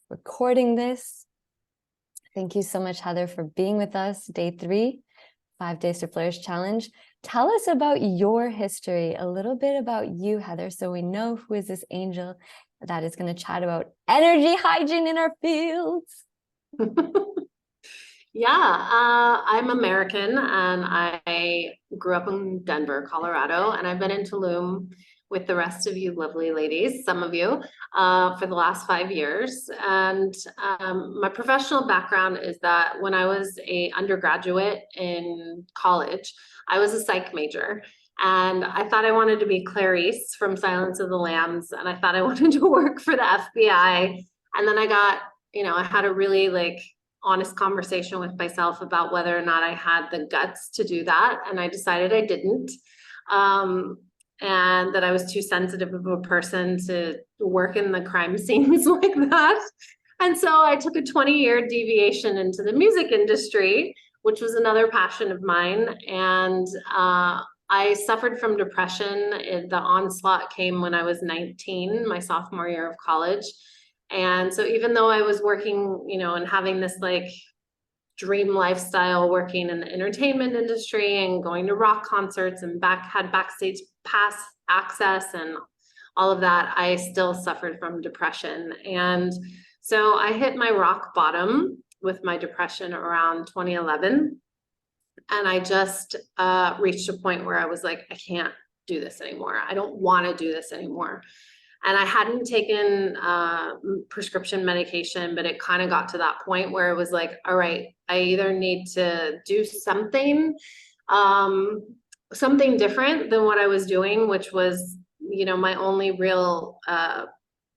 recording this. Thank you so much, Heather, for being with us. Day 3, 5 Days to Flourish Challenge. Tell us about your history, a little bit about you, Heather, so we know who is this angel that is going to chat about energy hygiene in our fields. I'm American, and I grew up in Denver, Colorado, and I've been in Tulum with the rest of you lovely ladies, some of you, for the last 5 years. And my professional background is that when I was an undergraduate in college, I was a psych major. And I thought I wanted to be Clarice from Silence of the Lambs, and I thought I wanted to work for the FBI. And then I had a really honest conversation with myself about whether or not I had the guts to do that. And I decided I didn't. And that I was too sensitive of a person to work in the crime scenes like that. And so I took a 20-year deviation into the music industry, which was another passion of mine. And I suffered from depression. The onslaught came when I was 19, my sophomore year of college. And so even though I was working, and having this dream lifestyle, working in the entertainment industry and going to rock concerts and had backstage pass access and all of that, I still suffered from depression. And so I hit my rock bottom with my depression around 2011. And I just reached a point where I was like, I can't do this anymore. I don't want to do this anymore. And I hadn't taken prescription medication, but it kind of got to that point where it was like, all right, I either need to do something different than what I was doing, which was, my only real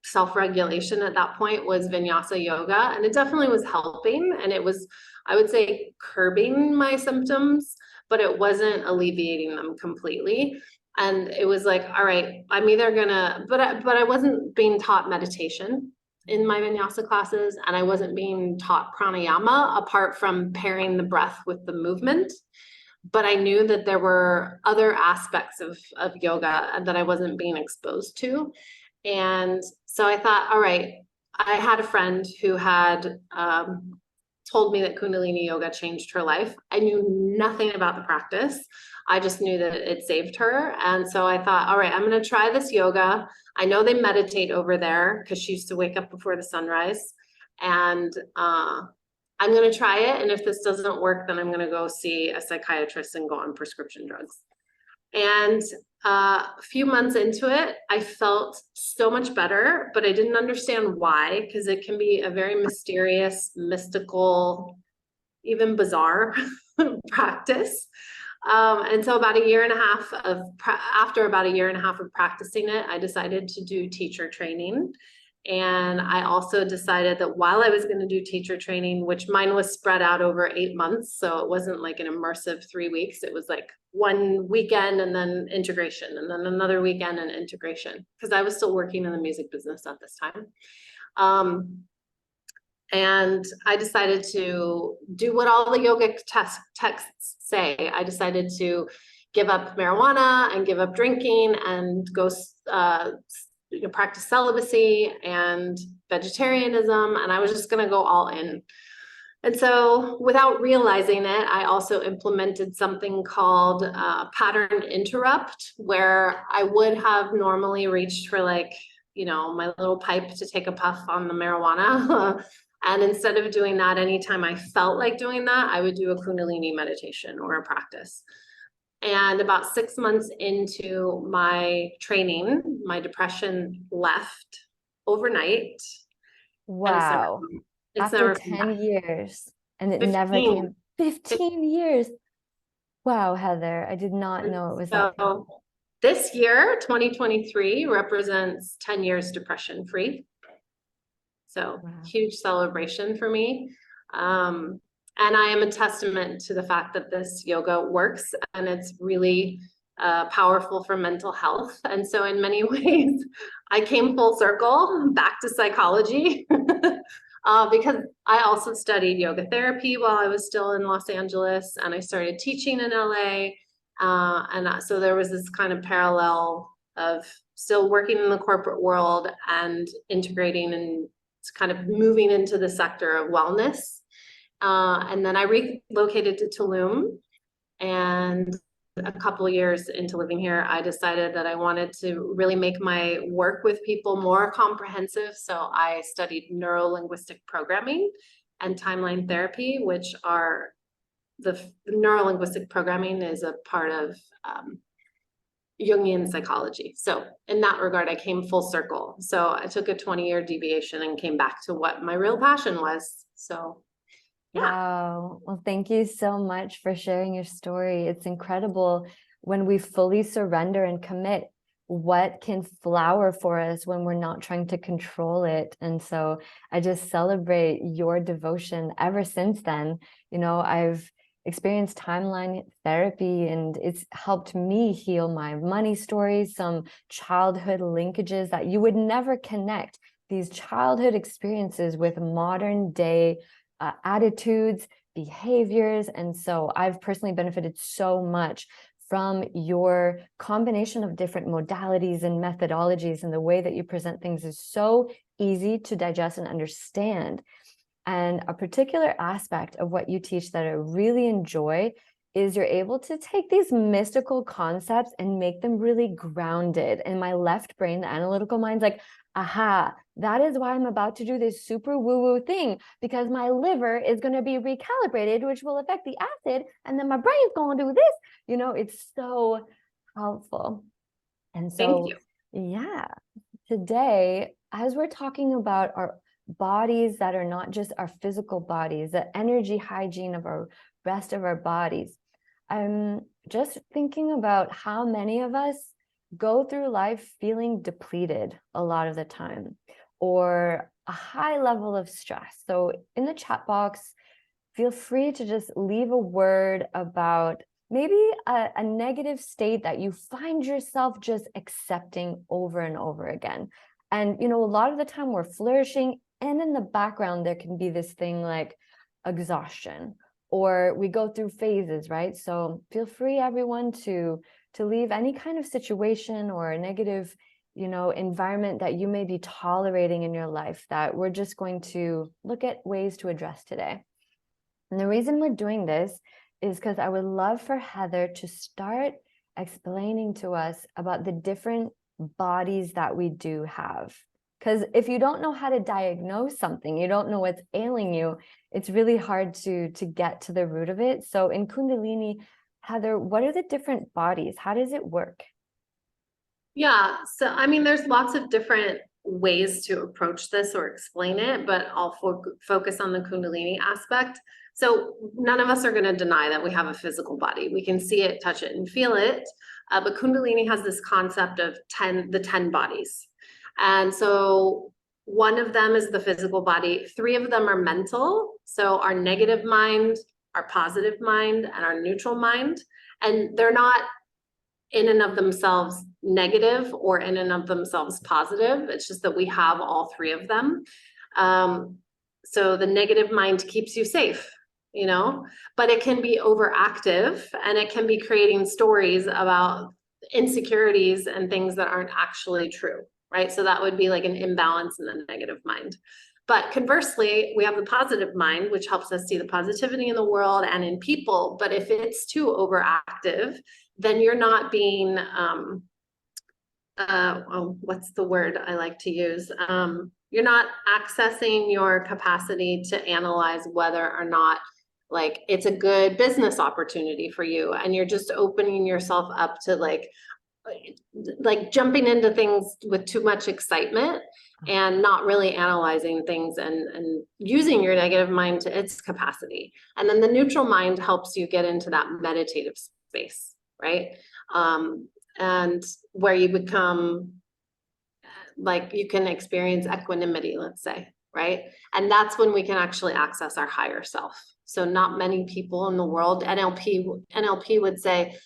self-regulation at that point was vinyasa yoga. And it definitely was helping. And it was, I would say, curbing my symptoms, but it wasn't alleviating them completely. And it was like, all right, I'm either gonna, but I wasn't being taught meditation in my vinyasa classes, and I wasn't being taught pranayama apart from pairing the breath with the movement. But I knew that there were other aspects of yoga that I wasn't being exposed to. And so I thought, all right, I had a friend who had told me that Kundalini yoga changed her life. I knew nothing about the practice. I just knew that it saved her. And so I thought, all right, I'm going to try this yoga. I know they meditate over there because she used to wake up before the sunrise. And I'm going to try it. And if this doesn't work, then I'm going to go see a psychiatrist and go on prescription drugs. And a few months into it, I felt so much better, but I didn't understand why, because it can be a very mysterious, mystical, even bizarre practice. And so after about a year and a half of practicing it, I decided to do teacher training. And I also decided that while I was going to do teacher training, which mine was spread out over 8 months, so it wasn't like an immersive 3 weeks, it was like one weekend and then integration, and then another weekend and integration, because I was still working in the music business at this time. And I decided to do what all the yogic texts say. I decided to give up marijuana and give up drinking and go practice celibacy and vegetarianism. And I was just going to go all in. And so without realizing it, I also implemented something called pattern interrupt, where I would have normally reached for my little pipe to take a puff on the marijuana. And instead of doing that, anytime I felt like doing that, I would do a Kundalini meditation or a practice. And about 6 months into my training, my depression left overnight. Wow. After 10 years, and it 15. Never came. 15 years. Wow, Heather, I did not know it was that. This year, 2023, represents 10 years depression free. So wow. Huge celebration for me. And I am a testament to the fact that this yoga works, and it's really powerful for mental health. And so in many ways, I came full circle back to psychology because I also studied yoga therapy while I was still in Los Angeles, and I started teaching in LA. So there was this kind of parallel of still working in the corporate world and integrating and kind of moving into the sector of wellness. And then I relocated to Tulum, and a couple of years into living here, I decided that I wanted to really make my work with people more comprehensive. So I studied neuro-linguistic programming and timeline therapy, which are the neuro-linguistic programming is a part of Jungian psychology. So in that regard, I came full circle. So I took a 20-year deviation and came back to what my real passion was. So yeah. Wow. Well, thank you so much for sharing your story. It's incredible when we fully surrender and commit what can flower for us when we're not trying to control it. And so I just celebrate your devotion ever since then. You know, I've experienced timeline therapy, and it's helped me heal my money stories, some childhood linkages that you would never connect these childhood experiences with modern day attitudes, behaviors. And so I've personally benefited so much from your combination of different modalities and methodologies, and the way that you present things is so easy to digest and understand. And a particular aspect of what you teach that I really enjoy is you're able to take these mystical concepts and make them really grounded. And my left brain, the analytical mind's like, aha, that is why I'm about to do this super woo-woo thing, because my liver is going to be recalibrated, which will affect the acid, and then my brain's going to do this. You know, it's so helpful. And so, Thank you. yeah, today, as we're talking about our bodies that are not just our physical bodies, the energy hygiene of our rest of our bodies, I'm just thinking about how many of us go through life feeling depleted a lot of the time, or a high level of stress. So in the chat box, feel free to just leave a word about maybe a negative state that you find yourself just accepting over and over again. And, you know, a lot of the time we're flourishing, and in the background, there can be this thing like exhaustion, or we go through phases, right? So feel free, everyone, to leave any kind of situation or a negative, you know, environment that you may be tolerating in your life that we're just going to look at ways to address today. And the reason we're doing this is because I would love for Heather to start explaining to us about the different bodies that we do have. Because if you don't know how to diagnose something, you don't know what's ailing you, it's really hard to get to the root of it. So in Kundalini, Heather, what are the different bodies? How does it work? Yeah, so I mean, there's lots of different ways to approach this or explain it, but I'll focus on the Kundalini aspect. So none of us are going to deny that we have a physical body. We can see it, touch it, and feel it. But Kundalini has this concept of the 10 bodies. And so one of them is the physical body. 3 of them are mental. So our negative mind, our positive mind, and our neutral mind. And they're not in and of themselves negative or in and of themselves positive. It's just that we have all 3 of them. So the negative mind keeps you safe, you know, but it can be overactive, and it can be creating stories about insecurities and things that aren't actually true, right? So that would be like an imbalance in the negative mind. But conversely, we have the positive mind, which helps us see the positivity in the world and in people. But if it's too overactive, then you're not being, what's the word I like to use? You're not accessing your capacity to analyze whether or not like it's a good business opportunity for you. And you're just opening yourself up to like jumping into things with too much excitement and not really analyzing things and using your negative mind to its capacity. And then the neutral mind helps you get into that meditative space, right? And where you become like you can experience equanimity, let's say, right? And that's when we can actually access our higher self. So not many people in the world, NLP would say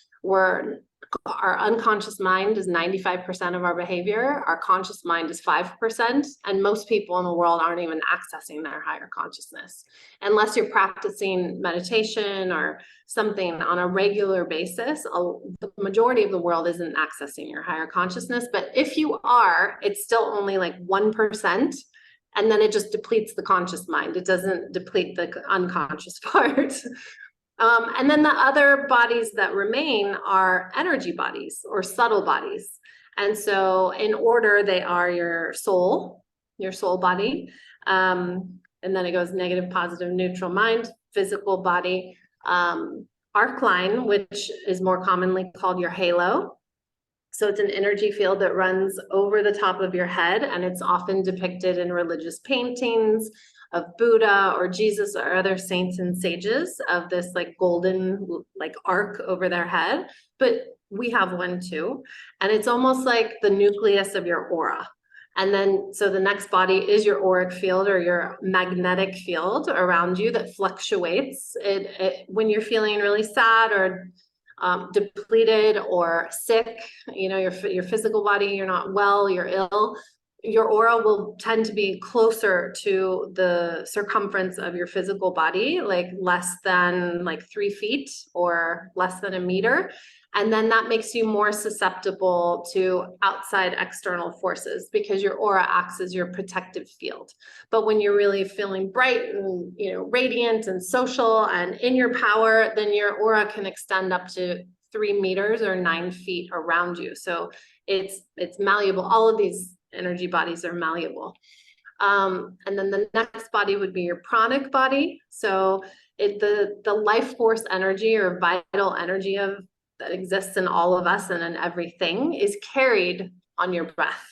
our unconscious mind is 95% of our behavior. Our conscious mind is 5%. And most people in the world aren't even accessing their higher consciousness. Unless you're practicing meditation or something on a regular basis, the majority of the world isn't accessing your higher consciousness. But if you are, it's still only like 1%. And then it just depletes the conscious mind. It doesn't deplete the unconscious part. And then the other bodies that remain are energy bodies or subtle bodies. And so in order, they are your soul body. And then it goes negative, positive, neutral mind, physical body, arc line, which is more commonly called your halo. So it's an energy field that runs over the top of your head, and it's often depicted in religious paintings of Buddha or Jesus or other saints and sages of this like golden like arc over their head. But we have one too. And it's almost like the nucleus of your aura. And then, so the next body is your auric field or your magnetic field around you that fluctuates. When you're feeling really sad or depleted or sick, you know, your physical body, you're not well, you're ill, your aura will tend to be closer to the circumference of your physical body, like less than like 3 feet or less than a meter. And then that makes you more susceptible to outside external forces because your aura acts as your protective field. But when you're really feeling bright and, you know, radiant and social and in your power, then your aura can extend up to 3 meters or 9 feet around you. So it's malleable. All of these energy bodies are malleable. And then the next body would be your pranic body. So the life force energy or vital energy that exists in all of us and in everything is carried on your breath.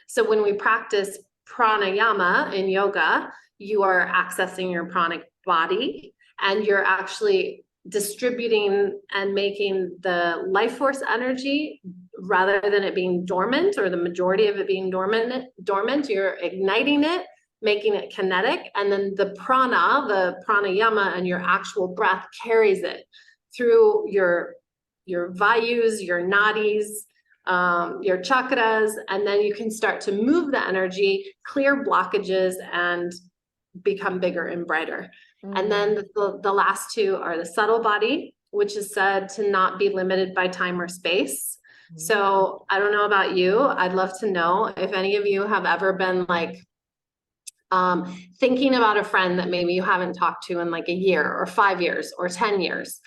So when we practice pranayama in yoga, you are accessing your pranic body and you're actually distributing and making the life force energy, rather than it being dormant or the majority of it being dormant, you're igniting it, making it kinetic. And then the pranayama and your actual breath carries it through your vayus, your nadis, your chakras, and then you can start to move the energy, clear blockages, and become bigger and brighter. And then the last two are the subtle body, which is said to not be limited by time or space. So I don't know about you. I'd love to know if any of you have ever been like thinking about a friend that maybe you haven't talked to in like a year or 5 years or 10 years.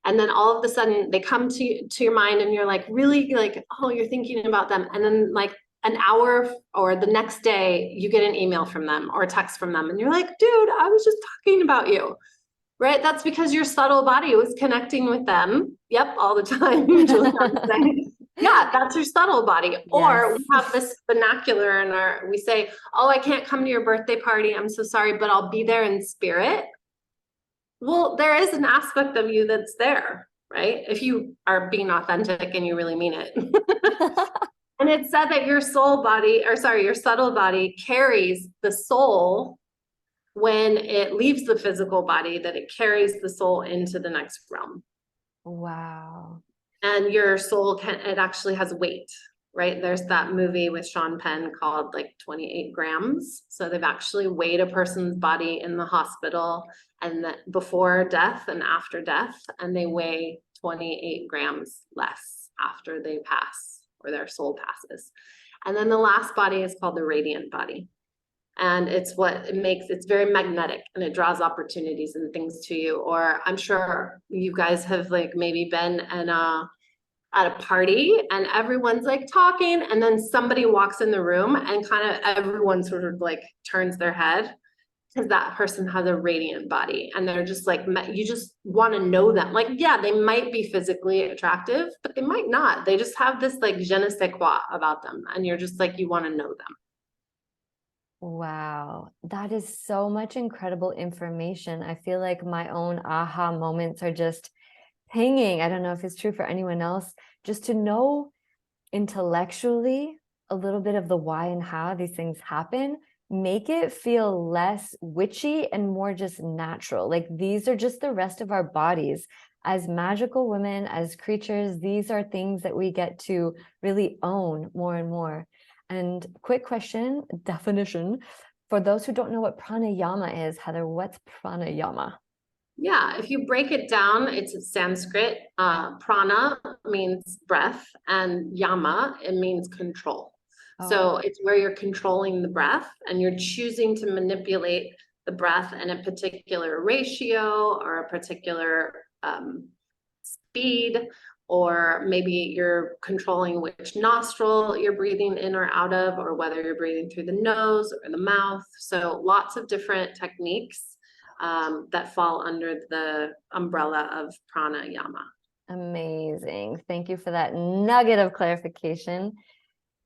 And then all of a sudden they come to your mind and you're like, really like, oh, you're thinking about them. And then like an hour or the next day you get an email from them or a text from them. And you're like, dude, I was just talking about you, right? That's because your subtle body was connecting with them. Yep. All the time. Yeah, that's your subtle body. Yes. Or we have this vernacular in we say, oh, I can't come to your birthday party. I'm so sorry, but I'll be there in spirit. Well, there is an aspect of you that's there, right? If you are being authentic and you really mean it. And it's said that your subtle body carries the soul when it leaves the physical body, that it carries the soul into the next realm. Wow. And your soul it actually has weight, right? There's that movie with Sean Penn called like 28 grams. So they've actually weighed a person's body in the hospital and that before death and after death, and they weigh 28 grams less after they pass or their soul passes. And then the last body is called the radiant body. And it's very magnetic and it draws opportunities and things to you. Or I'm sure you guys have like maybe been at a party and everyone's like talking and then somebody walks in the room and kind of everyone sort of like turns their head because that person has a radiant body and they're just like, you just want to know them. Like, yeah, they might be physically attractive, but they might not. They just have this like je ne sais quoi about them. And you're just like, you want to know them. Wow, that is so much incredible information. I feel like my own aha moments are just pinging. I don't know if it's true for anyone else, just to know intellectually a little bit of the why and how these things happen, make it feel less witchy and more just natural. Like these are just the rest of our bodies. As magical women, as creatures, these are things that we get to really own more and more. And quick question, definition, for those who don't know what pranayama is, Heather, what's pranayama? Yeah, if you break it down, it's Sanskrit. Prana means breath and yama, it means control. So Oh, it's where you're controlling the breath and you're choosing to manipulate the breath in a particular ratio or a particular speed, or maybe you're controlling which nostril you're breathing in or out of, or whether you're breathing through the nose or the mouth. So lots of different techniques that fall under the umbrella of pranayama. amazing. Thank you for that nugget of clarification.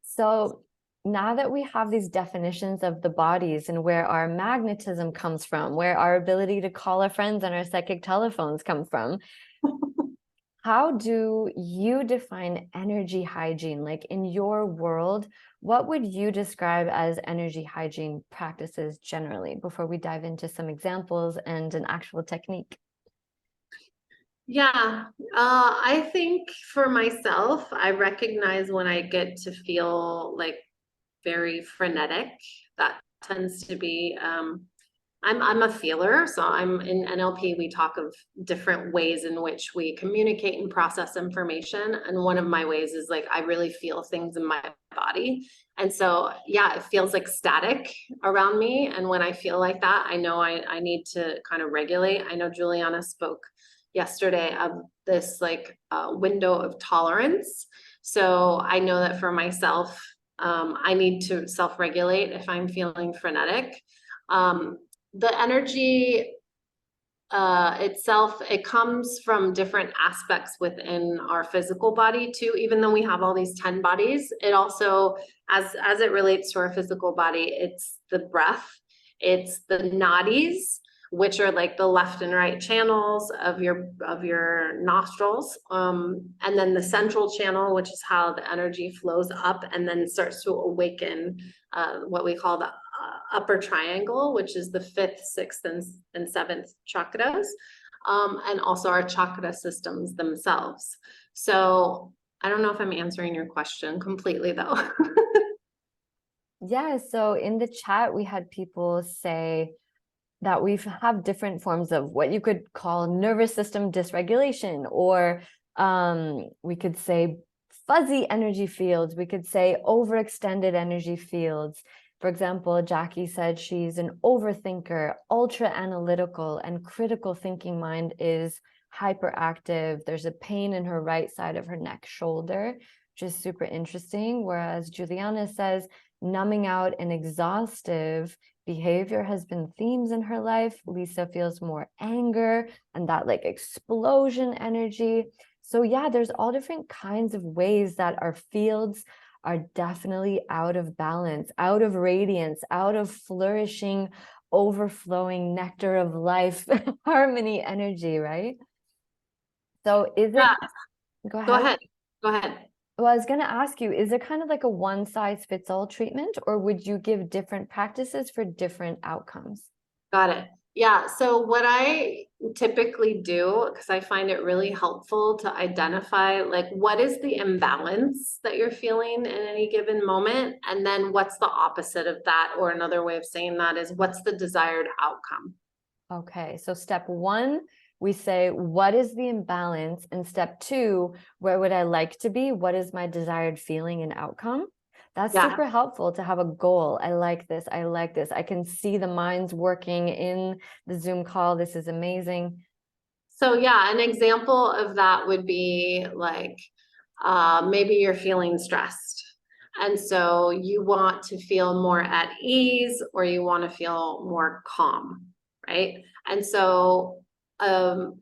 So now that we have these definitions of the bodies and where our magnetism comes from, where our ability to call our friends on our psychic telephones come from, how do you define energy hygiene? Like in your world, what would you describe as energy hygiene practices generally before we dive into some examples and an actual technique? Yeah, I think for myself, I recognize when I get to feel like very frenetic. That tends to be I'm a feeler, so I'm in NLP. We talk of different ways in which we communicate and process information, and one of my ways is like I really feel things in my body, and so yeah, it feels like static around me. And when I feel like that, I know I need to kind of regulate. I know Juliana spoke yesterday of this like window of tolerance. So I know that for myself, I need to self-regulate if I'm feeling frenetic. The energy itself, it comes from different aspects within our physical body too. Even though we have all these 10 bodies, it also, as it relates to our physical body, it's the breath, it's the nadis, which are like the left and right channels of your nostrils, and then the central channel, which is how the energy flows up and then starts to awaken what we call the upper triangle, which is the fifth, sixth, and seventh chakras, and also our chakra systems themselves. So I don't know if I'm answering your question completely though. Yeah, so in the chat, we had people say that we have different forms of what you could call nervous system dysregulation, or we could say fuzzy energy fields. We could say overextended energy fields. For example, Jackie said she's an overthinker, ultra analytical, and critical thinking mind is hyperactive. There's a pain in her right side of her neck shoulder, which is super interesting. Whereas Juliana says numbing out and exhaustive behavior has been themes in her life. Lisa feels more anger and that like explosion energy. So yeah, there's all different kinds of ways that our fields are definitely out of balance, out of radiance, out of flourishing, overflowing nectar of life, harmony energy, right? So is it, Yeah, go go ahead. ahead. Go ahead. Well, I was going to ask you, is it kind of like a one size fits all treatment, or would you give different practices for different outcomes? Got it. Yeah. So what I typically do, because I find it really helpful to identify like what is the imbalance that you're feeling in any given moment, and then what's the opposite of that, or another way of saying that is what's the desired outcome. Okay, so step one, we say, what is the imbalance? And step two, where would I like to be? What is my desired feeling and outcome? That's Yeah. super helpful to have a goal. I like this. I like this. I can see the minds working in the Zoom call. This is amazing. So yeah, an example of that would be like maybe you're feeling stressed. And so you want to feel more at ease or you want to feel more calm, right? And so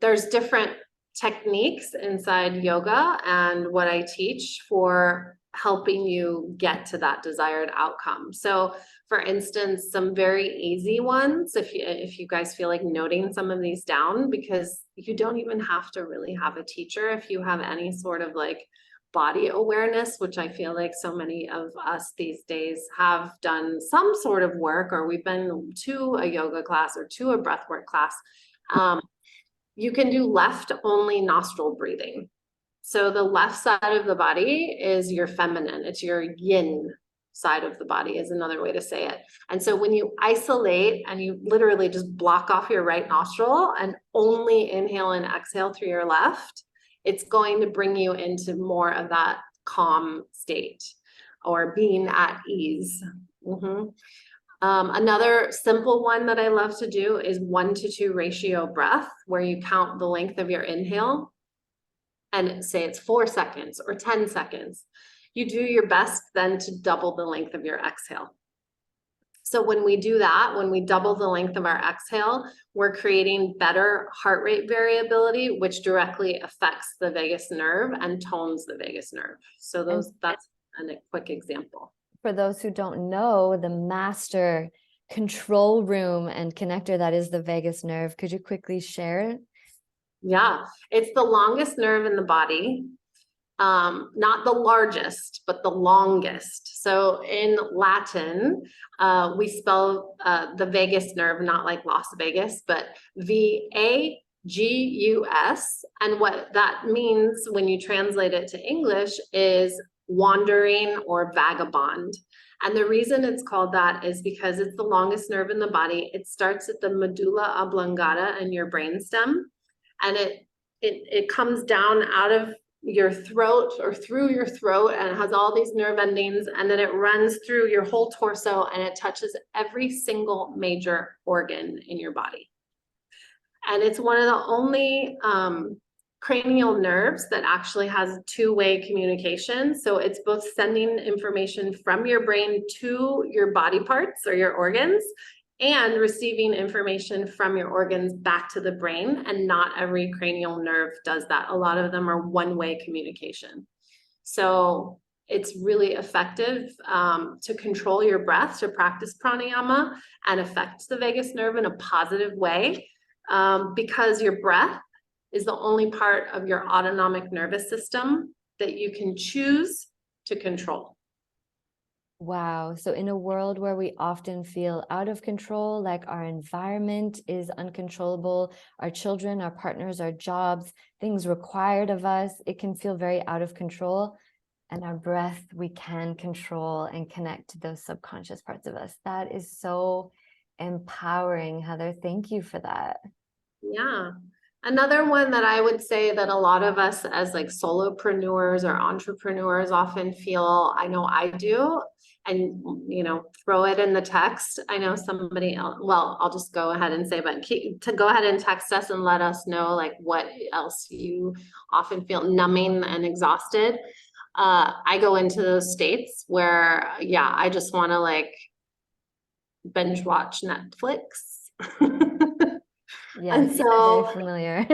there's different techniques inside yoga and what I teach for helping you get to that desired outcome. So for instance, some very easy ones, if you guys feel like noting some of these down, because you don't even have to really have a teacher if you have any sort of like body awareness, which I feel like so many of us these days have done some sort of work, or we've been to a yoga class or to a breathwork class. You can do left only nostril breathing. So the left side of the body is your feminine, it's your yin side of the body is another way to say it. And so when you isolate and you literally just block off your right nostril and only inhale and exhale through your left, it's going to bring you into more of that calm state. or being at ease. Mhm. Another simple one that I love to do is 1-to-2 ratio breath, where you count the length of your inhale and say it's 4 seconds or 10 seconds. You do your best then to double the length of your exhale. So when we do that, when we double the length of our exhale, we're creating better heart rate variability, which directly affects the vagus nerve and tones the vagus nerve. So that's a quick example. For those who don't know, the master control room and connector that is the vagus nerve, could you quickly share it? Yeah, it's the longest nerve in the body. Not the largest, but the longest. So in Latin, we spell the vagus nerve, not like Las Vegas, but Vagus. And what that means when you translate it to English is wandering or vagabond. And the reason it's called that is because it's the longest nerve in the body. It starts at the medulla oblongata in your brainstem, and it comes down out of your throat or through your throat, and it has all these nerve endings, and then it runs through your whole torso, and it touches every single major organ in your body. And it's one of the only cranial nerves that actually has two-way communication. So it's both sending information from your brain to your body parts or your organs, and receiving information from your organs back to the brain. And not every cranial nerve does that. A lot of them are one-way communication. So it's really effective to control your breath, to practice pranayama and affect the vagus nerve in a positive way, because your breath is the only part of your autonomic nervous system that you can choose to control. Wow. So in a world where we often feel out of control, like our environment is uncontrollable, our children, our partners, our jobs, things required of us, it can feel very out of control. And our breath, we can control and connect to those subconscious parts of us. That is so empowering, Heather. Thank you for that. Yeah. Another one that I would say that a lot of us as like solopreneurs or entrepreneurs often feel, I know I do, and throw it in the text. I know somebody else, well, I'll just go ahead and say, but to go ahead and text us and let us know like what else you often feel numbing and exhausted. I go into those states where, yeah, I just want to like binge watch Netflix. Yes, And so very familiar.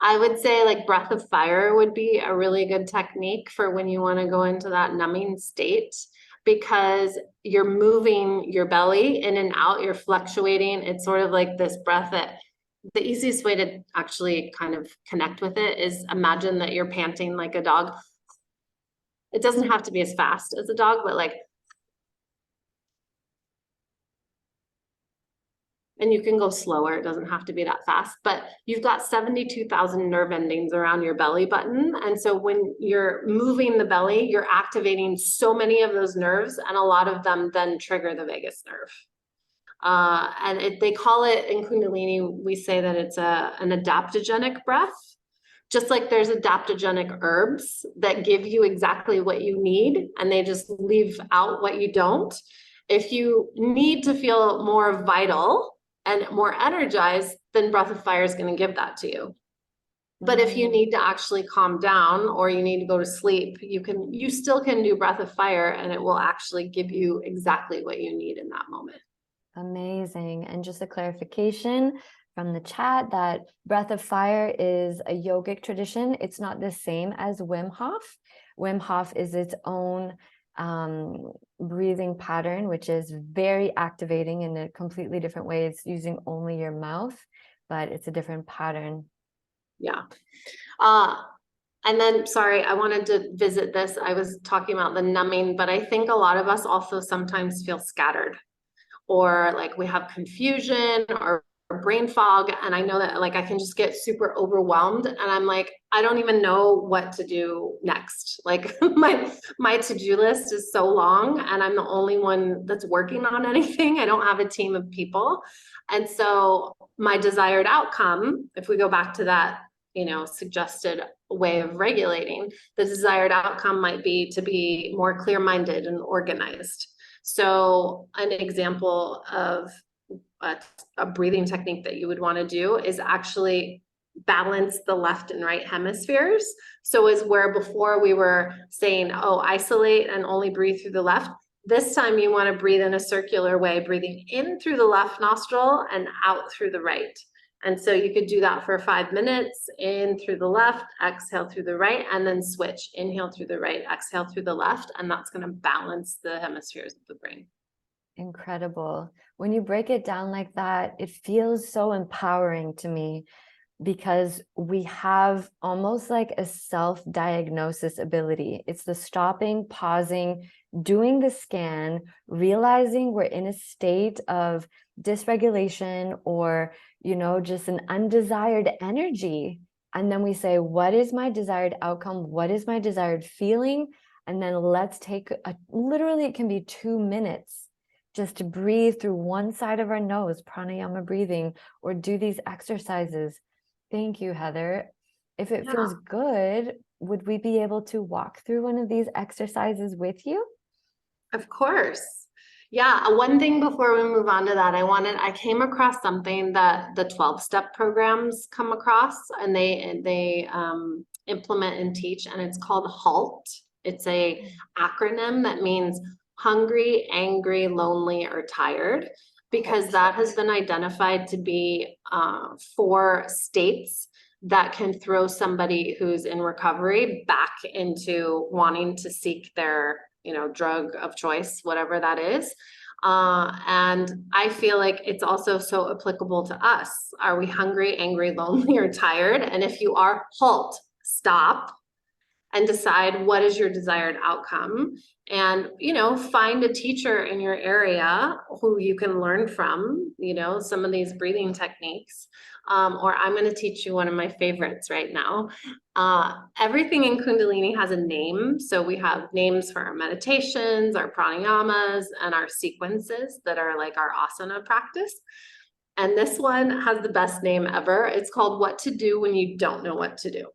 I would say like breath of fire would be a really good technique for when you want to go into that numbing state, because you're moving your belly in and out, you're fluctuating. It's sort of like this breath that the easiest way to actually kind of connect with it is imagine that you're panting like a dog. It doesn't have to be as fast as a dog, but like, and you can go slower. It doesn't have to be that fast, but you've got 72,000 nerve endings around your belly button. And so when you're moving the belly, you're activating so many of those nerves, and a lot of them then trigger the vagus nerve. They call it in Kundalini, we say that it's an adaptogenic breath. Just like there's adaptogenic herbs that give you exactly what you need, and they just leave out what you don't. If you need to feel more vital and more energized, then breath of fire is going to give that to you. But if you need to actually calm down or you need to go to sleep, you still can do breath of fire, and it will actually give you exactly what you need in that moment. Amazing. And just a clarification from the chat that breath of fire is a yogic tradition. It's not the same as Wim Hof. Wim Hof is its own breathing pattern, which is very activating in a completely different way. It's using only your mouth, but it's a different pattern. Yeah. And then, sorry, I wanted to visit this. I was talking about the numbing, but I think a lot of us also sometimes feel scattered, or like we have confusion or brain fog. And I know that like I can just get super overwhelmed, and I'm like, I don't even know what to do next. Like my to-do list is so long, and I'm the only one that's working on anything. I don't have a team of people. And so my desired outcome, if we go back to that, suggested way of regulating. The desired outcome might be to be more clear-minded and organized. So an example of a breathing technique that you would want to do is actually balance the left and right hemispheres. So is where before we were saying, oh, isolate and only breathe through the left. This time you want to breathe in a circular way, breathing in through the left nostril and out through the right. And so you could do that for 5 minutes, in through the left, exhale through the right, and then switch, inhale through the right, exhale through the left. And that's going to balance the hemispheres of the brain. Incredible. When you break it down like that, it feels so empowering to me, because we have almost like a self-diagnosis ability. It's the stopping, pausing, doing the scan, realizing we're in a state of dysregulation or, just an undesired energy. And then we say, what is my desired outcome? What is my desired feeling? And then let's take literally, it can be 2 minutes just to breathe through one side of our nose, pranayama breathing, or do these exercises. Thank you, Heather. If it feels good, would we be able to walk through one of these exercises with you? Of course. Yeah. One thing before we move on to that, I came across something that the 12-step programs come across, and they implement and teach, and it's called HALT. It's a acronym that means hungry, angry, lonely, or tired, because that has been identified to be 4 states that can throw somebody who's in recovery back into wanting to seek their drug of choice, whatever that is. And I feel like it's also so applicable to us. Are we hungry, angry, lonely, or tired? And if you are, halt, stop, and decide what is your desired outcome. And, find a teacher in your area who you can learn from, some of these breathing techniques. Or I'm going to teach you one of my favorites right now. Everything in Kundalini has a name. So we have names for our meditations, our pranayamas, and our sequences that are like our asana practice. And this one has the best name ever. It's called What to Do When You Don't Know What to Do.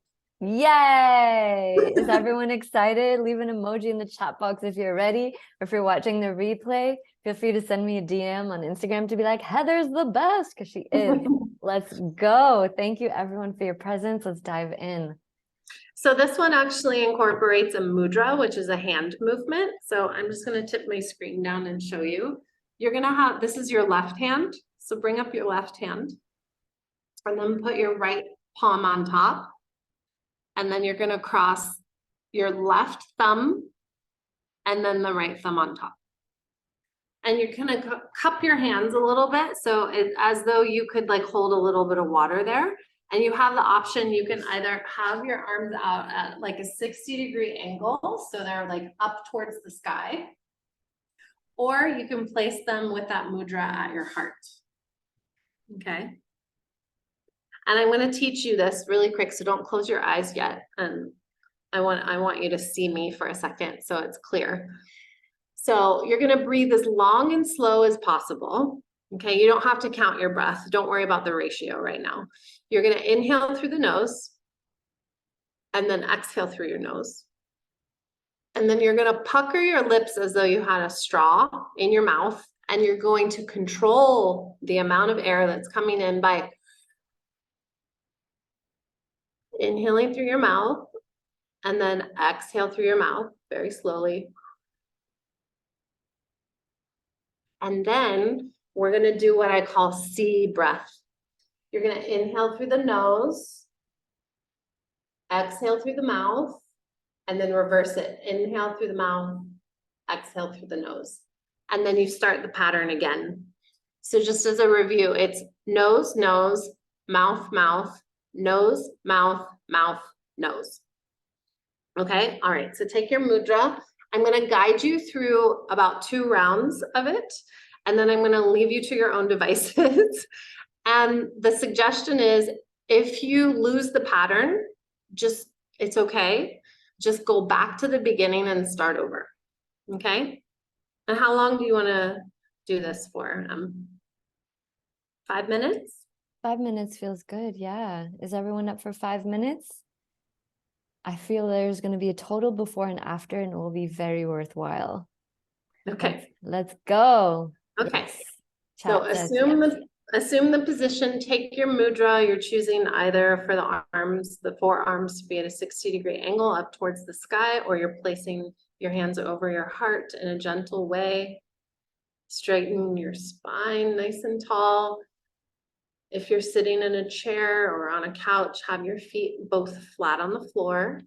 Yay! Is everyone excited? Leave an emoji in the chat box if you're ready. Or if you're watching the replay, feel free to send me a DM on Instagram to be like, Heather's the best, because she is. Let's go. Thank you, everyone, for your presence. Let's dive in. So this one actually incorporates a mudra, which is a hand movement. So I'm just going to tip my screen down and show you. You're going to have, this is your left hand. So bring up your left hand and then put your right palm on top. And then you're going to cross your left thumb and then the right thumb on top. And you're going to cup your hands a little bit. So it's as though you could like hold a little bit of water there. And you have the option, you can either have your arms out at like a 60-degree angle, so they're like up towards the sky, or you can place them with that mudra at your heart. Okay. And I'm going to teach you this really quick, so don't close your eyes yet. And I want you to see me for a second so it's clear. So you're going to breathe as long and slow as possible. Okay, you don't have to count your breath. Don't worry about the ratio right now. You're going to inhale through the nose and then exhale through your nose. And then you're going to pucker your lips as though you had a straw in your mouth, and you're going to control the amount of air that's coming in by inhaling through your mouth and then exhale through your mouth very slowly. And then we're going to do what I call C breath. You're going to inhale through the nose, exhale through the mouth, and then reverse it. Inhale through the mouth, exhale through the nose. And then you start the pattern again. So just as a review, it's nose, nose, mouth, mouth, nose, mouth, mouth, nose. Okay, all right, so take your mudra. I'm going to guide you through about 2 rounds of it, and then I'm going to leave you to your own devices. And the suggestion is, if you lose the pattern, it's okay. Just go back to the beginning and start over. Okay? And how long do you want to do this for? 5 minutes? 5 minutes feels good. Yeah. Is everyone up for 5 minutes? I feel there's going to be a total before and after, and it will be very worthwhile. Okay. Let's go. Okay. Yes. So Chat says assume yes. assume the position, take your mudra. You're choosing either for the arms, the forearms to be at a 60-degree angle up towards the sky, or you're placing your hands over your heart in a gentle way. Straighten your spine nice and tall. If you're sitting in a chair or on a couch, have your feet both flat on the floor.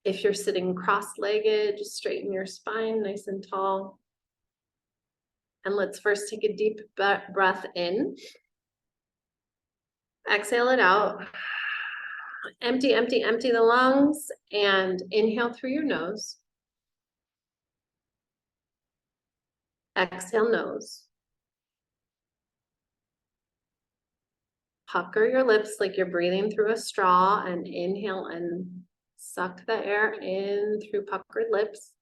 If you're sitting cross-legged, just straighten your spine nice and tall. And let's first take a deep breath in. Exhale it out. Empty, empty, empty the lungs, and inhale through your nose. Exhale nose. Pucker your lips like you're breathing through a straw, and inhale and suck the air in through puckered lips.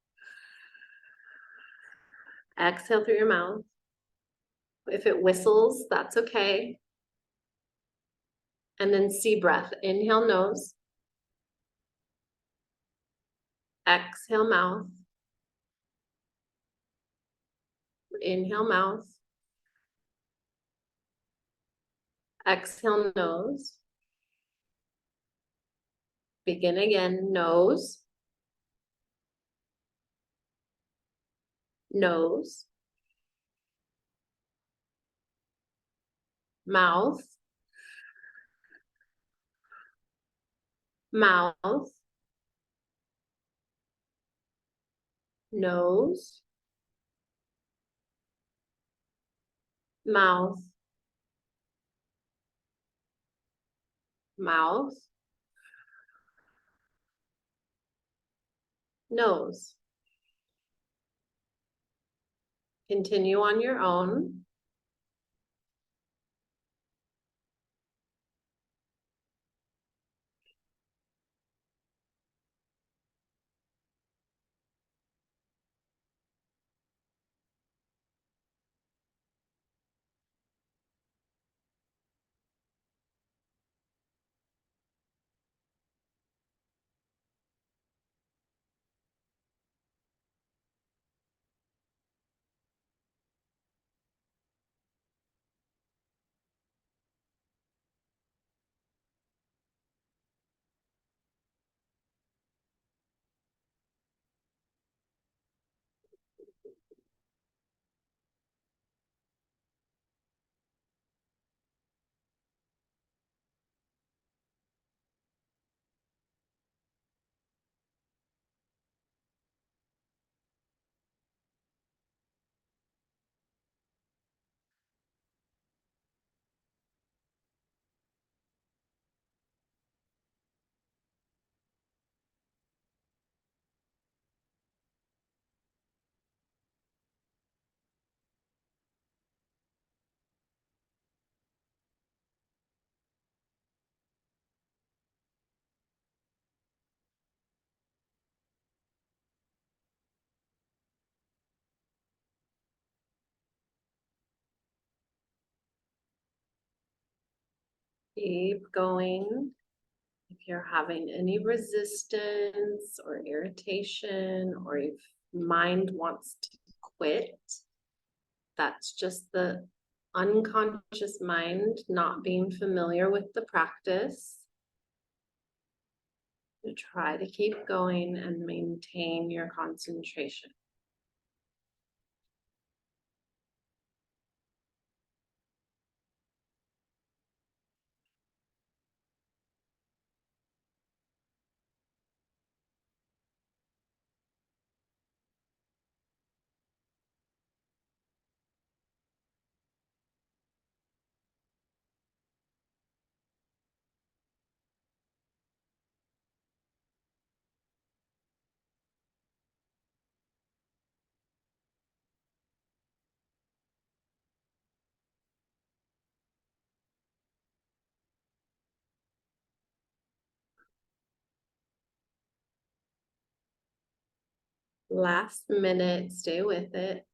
Exhale through your mouth. If it whistles, that's okay. And then sea breath. Inhale nose. Exhale mouth. Inhale mouth. Exhale nose. Begin again. Nose. Nose. Mouth. Mouth. Nose. Mouth. Mouth. Nose. Continue on your own. Keep going. If you're having any resistance or irritation, or your mind wants to quit, that's just the unconscious mind not being familiar with the practice. To try to keep going and maintain your concentration. Last minute, stay with it.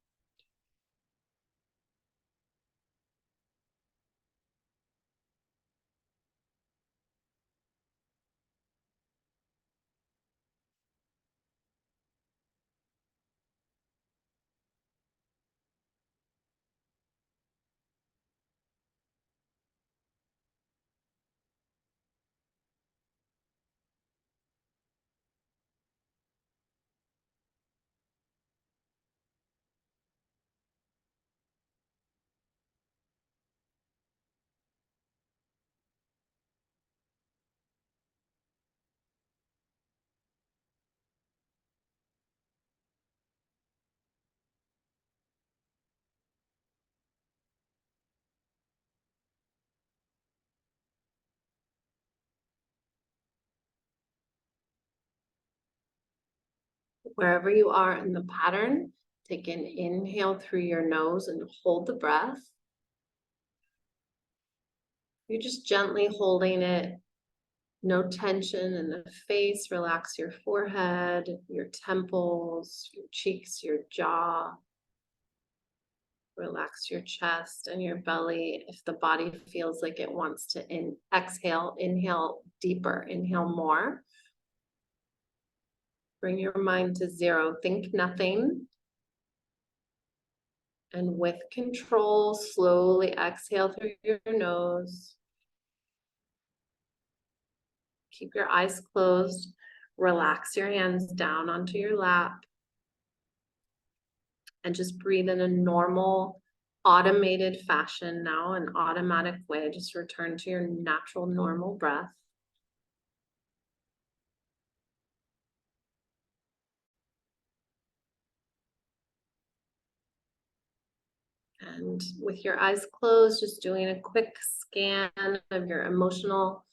Wherever you are in the pattern, take an inhale through your nose and hold the breath. You're just gently holding it. No tension in the face. Relax your forehead, your temples, your cheeks, your jaw. Relax your chest and your belly. If the body feels like it wants to exhale, inhale deeper, inhale more. Bring your mind to zero. Think nothing. And with control, slowly exhale through your nose. Keep your eyes closed. Relax your hands down onto your lap. And just breathe in a normal, automated fashion now, an automatic way. Just return to your natural, normal breath. And with your eyes closed, just doing a quick scan of your emotional,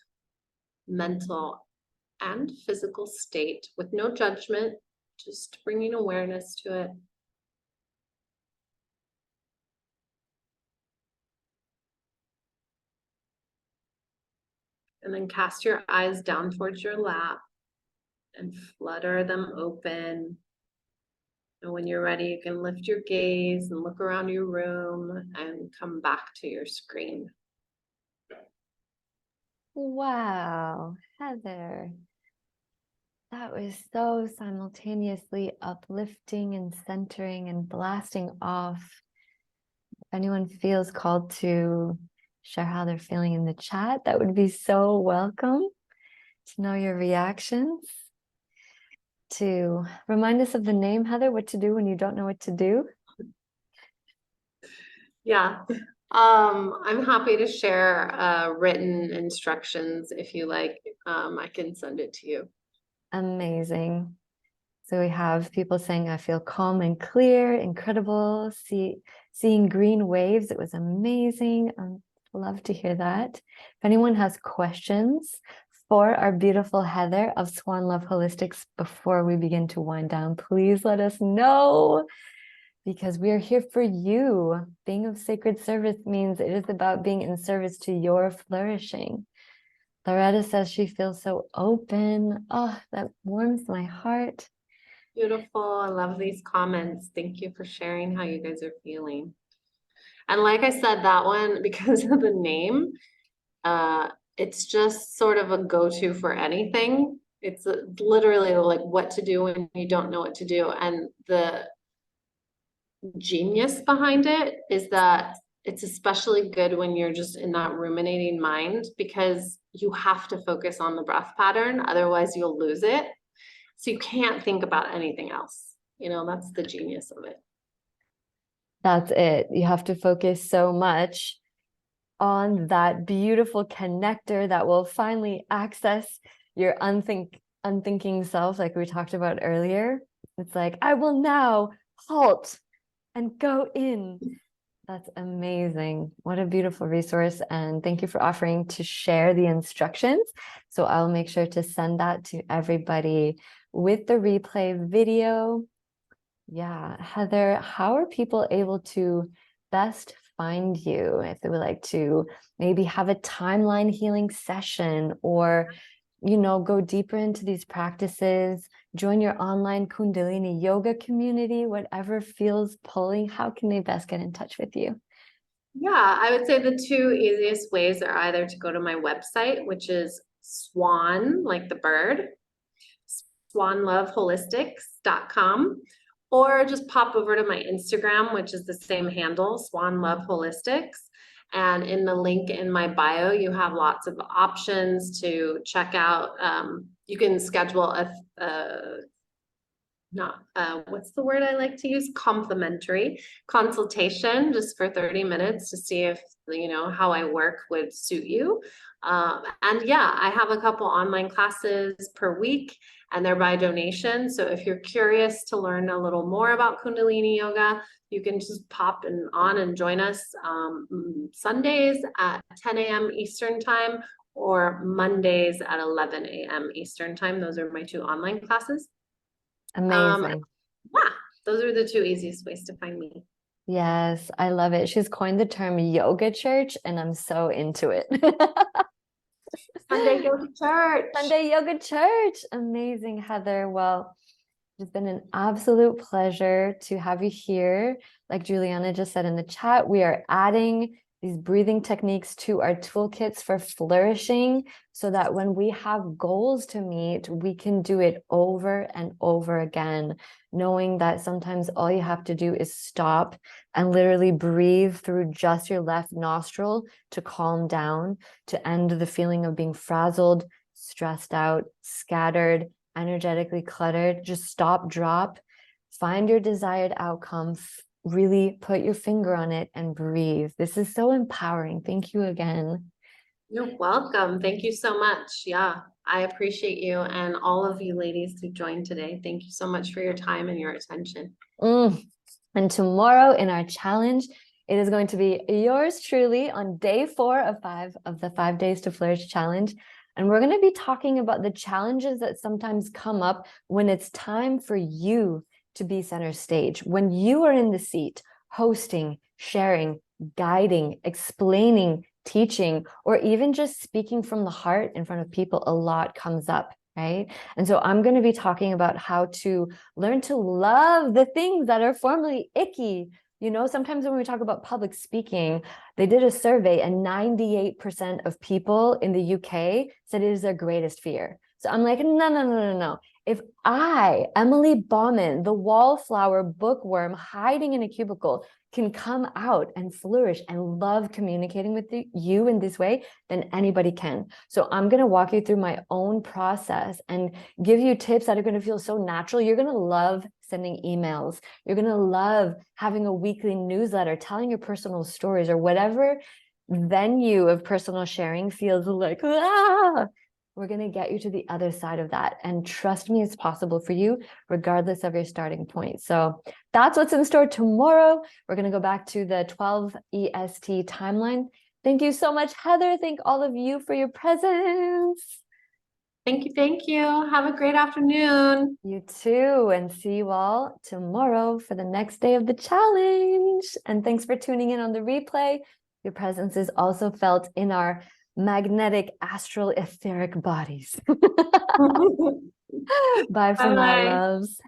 mental, and physical state with no judgment, just bringing awareness to it. And then cast your eyes down towards your lap and flutter them open. And when you're ready, you can lift your gaze and look around your room and come back to your screen. Wow, Heather. That was so simultaneously uplifting and centering and blasting off. If anyone feels called to share how they're feeling in the chat, that would be so welcome to know your reactions. To remind us of the name, Heather, what to do when you don't know what to do. Yeah, I'm happy to share written instructions if you like. I can send it to you. Amazing. So we have people saying, I feel calm and clear, incredible. Seeing green waves, it was amazing. Love to hear that. If anyone has questions for our beautiful Heather of Swan Love Holistics before we begin to wind down, please let us know, because we are here for you. Being of sacred service means it is about being in service to your flourishing. Loretta says she feels so open. Oh, that warms my heart. Beautiful. I love these comments. Thank you for sharing how you guys are feeling. And like I said, that one, because of the name, it's just sort of a go-to for anything. It's literally like what to do when you don't know what to do. And the genius behind it is that it's especially good when you're just in that ruminating mind, because you have to focus on the breath pattern. Otherwise you'll lose it. So you can't think about anything else. You know, that's the genius of it. That's it. You have to focus so much on that beautiful connector that will finally access your unthinking self, like we talked about earlier. It's like, I will now halt and go in. That's amazing. What a beautiful resource. And thank you for offering to share the instructions. So I'll make sure to send that to everybody with the replay video. Yeah, Heather, how are people able to best find you if they would like to maybe have a timeline healing session, or, you know, go deeper into these practices, join your online Kundalini yoga community, whatever feels pulling? How can they best get in touch with you? Yeah, I would say the two easiest ways are either to go to my website, which is swan, like the bird, swanloveholistics.com, or just pop over to my Instagram, which is the same handle, Swan Love Holistics. And in the link in my bio, you have lots of options to check out. You can schedule what's the word I like to use? Complimentary consultation just for 30 minutes to see if, you know, how I work would suit you. And yeah, I have a couple online classes per week and they're by donation. So if you're curious to learn a little more about Kundalini yoga, you can just pop on and join us Sundays at 10 a.m. Eastern time or Mondays at 11 a.m. Eastern time. Those are my two online classes. Amazing. Yeah, those are the two easiest ways to find me. Yes, I love it. She's coined the term yoga church, and I'm so into it. Sunday, go to church. Sunday Yoga Church. Amazing, Heather. Well, it's been an absolute pleasure to have you here. Like Juliana just said in the chat, we are adding these breathing techniques to our toolkits for flourishing so that when we have goals to meet, we can do it over and over again, knowing that sometimes all you have to do is stop and literally breathe through just your left nostril to calm down, to end the feeling of being frazzled, stressed out, scattered, energetically cluttered. Just stop, drop, find your desired outcome, really put your finger on it and breathe. This is so empowering. Thank you again. You're welcome. Thank you so much. Yeah, I appreciate you and all of you ladies who joined today. Thank you so much for your time and your attention. And tomorrow in our challenge, it is going to be yours truly on day 4 of 5 of the 5 Days to Flourish challenge. And we're going to be talking about the challenges that sometimes come up when it's time for you to be center stage, when you are in the seat, hosting, sharing, guiding, explaining, teaching, or even just speaking from the heart in front of people. A lot comes up, right? And so I'm going to be talking about how to learn to love the things that are formerly icky. You know, sometimes when we talk about public speaking, they did a survey and 98% of people in the UK said it is their greatest fear. So I'm like, no. If I, Emily Bauman, the wallflower bookworm hiding in a cubicle, can come out and flourish and love communicating with you in this way, then anybody can. So I'm going to walk you through my own process and give you tips that are going to feel so natural. You're going to love sending emails. You're going to love having a weekly newsletter, telling your personal stories, or whatever venue of personal sharing feels like, we're going to get you to the other side of that. And trust me, it's possible for you, regardless of your starting point. So that's what's in store tomorrow. We're going to go back to the 12 EST timeline. Thank you so much, Heather. Thank all of you for your presence. Thank you. Thank you. Have a great afternoon. You too. And see you all tomorrow for the next day of the challenge. And thanks for tuning in on the replay. Your presence is also felt in our magnetic astral etheric bodies. Bye for now, loves.